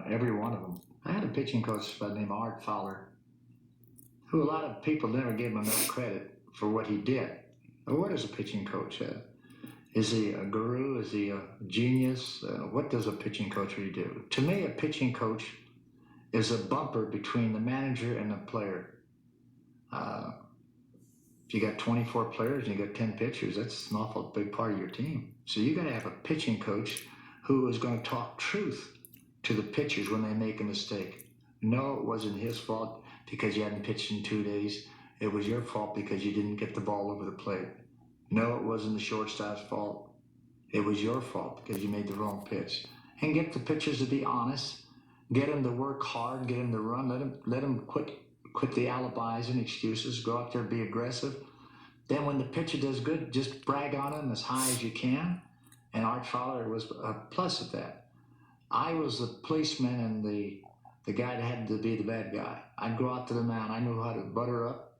every one of them. I had a pitching coach by the name of Art Fowler, who a lot of people never gave him enough credit for what he did. But what is a pitching coach? Is he a guru? Is he a genius? What does a pitching coach really do? To me, a pitching coach is a bumper between the manager and the player. If you got 24 players and you got 10 pitchers, that's an awful big part of your team. So you got to have a pitching coach who is going to talk truth to the pitchers when they make a mistake. No, it wasn't his fault because you hadn't pitched in 2 days. It was your fault because you didn't get the ball over the plate. No, it wasn't the shortstop's fault. It was your fault because you made the wrong pitch. And get the pitchers to be honest. Get them to work hard. Get them to run. Let them quit the alibis and excuses. Go out there, be aggressive. Then when the pitcher does good, just brag on him as high as you can. And Art Fowler was a plus at that. I was the policeman and the guy that had to be the bad guy. I'd go out to the mound. I knew how to butter up,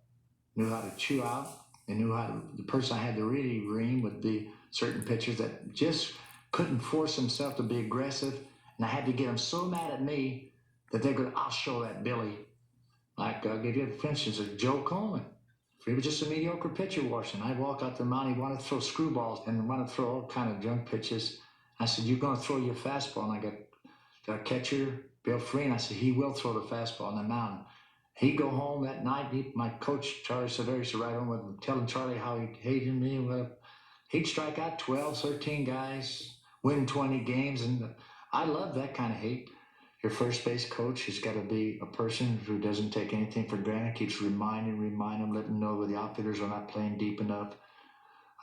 knew how to chew out, and knew how to. The person I had to really ream would be certain pitchers that just couldn't force himself to be aggressive, and I had to get them so mad at me that they're going, I'll show that Billy. Like, I'll give you, for instance, Joe Coleman. If he was just a mediocre pitcher watching, I'd walk out to the mound, he'd want to throw screwballs and want to throw all kind of junk pitches. I said, you're going to throw your fastball. And I got a catcher, Bill Free, and I said, he will throw the fastball on the mound. He'd go home that night. My coach, Charlie Severi, used to ride home with him, telling Charlie how he hated me. Well, he'd strike out 12, 13 guys, win 20 games. And I love that kind of hate. Your first base coach has got to be a person who doesn't take anything for granted, keeps reminding them, letting them know where the outfielders are not playing deep enough,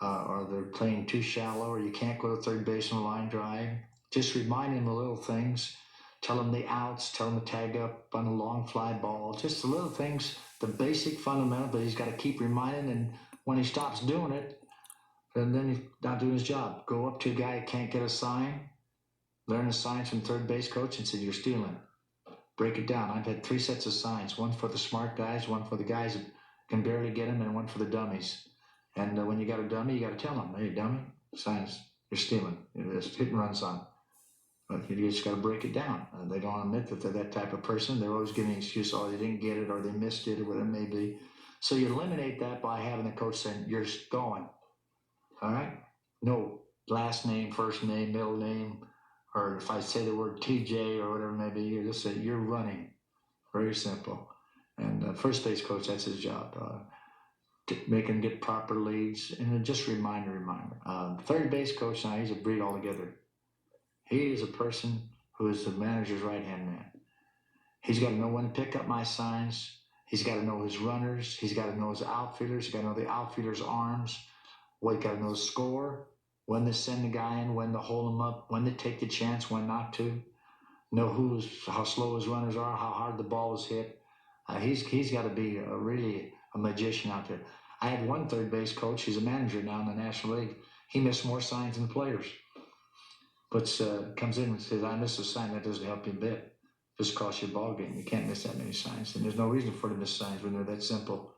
or they're playing too shallow, or you can't go to third base on a line drive. Just remind them of little things. Tell them the outs, tell them to tag up on a long fly ball. Just the little things, the basic fundamental, but he's got to keep reminding, and when he stops doing it, then he's not doing his job. Go up to a guy who can't get a sign, learn the signs from third base coach and say, you're stealing. Break it down. I've had 3 sets of signs, one for the smart guys, one for the guys that can barely get them, and one for the dummies. And when you got a dummy, you got to tell them, hey, dummy, signs, you're stealing. There's hit and run sign. But you just got to break it down. They don't admit that they're that type of person. They're always giving an excuse, oh, they didn't get it, or they missed it, or whatever it may be. So you eliminate that by having the coach saying, you're going. All right? No last name, first name, middle name, or if I say the word TJ or whatever it may be, you just say, you're running. Very simple. And first base coach, that's his job. To make him get proper leads, and then just reminder. Third base coach, now he's a breed altogether. He is a person who is the manager's right-hand man. He's got to know when to pick up my signs. He's got to know his runners. He's got to know his outfielders. He's got to know the outfielder's arms. Well, he's got to know the score, when to send the guy in, when to hold him up, when to take the chance, when not to. Know how slow his runners are, how hard the ball is hit. He's got to be really a magician out there. I had one third base coach. He's a manager now in the National League. He missed more signs than the players. But comes in and says, I missed a sign. That doesn't help you a bit. Just costs you a ball game. You can't miss that many signs. And there's no reason for to miss signs when they're that simple.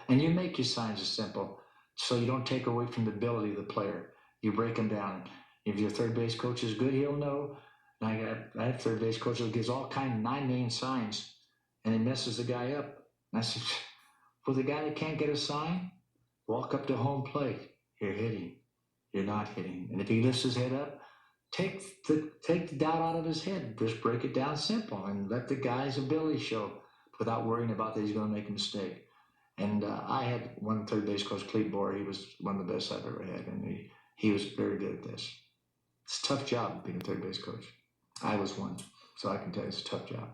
And you make your signs as simple so you don't take away from the ability of the player. You break them down. If your third base coach is good, he'll know. I have third base coach who gives all kinds of 9 million signs, and he messes the guy up. And I said, for the guy that can't get a sign, walk up to home plate. You're hitting. You're not hitting. And if he lifts his head up, take the doubt out of his head. Just break it down simple and let the guy's ability show without worrying about that he's going to make a mistake. And I had one third base coach, Clete Bohr. He was one of the best I've ever had, and he was very good at this. It's a tough job being a third base coach. I was one, so I can tell you it's a tough job.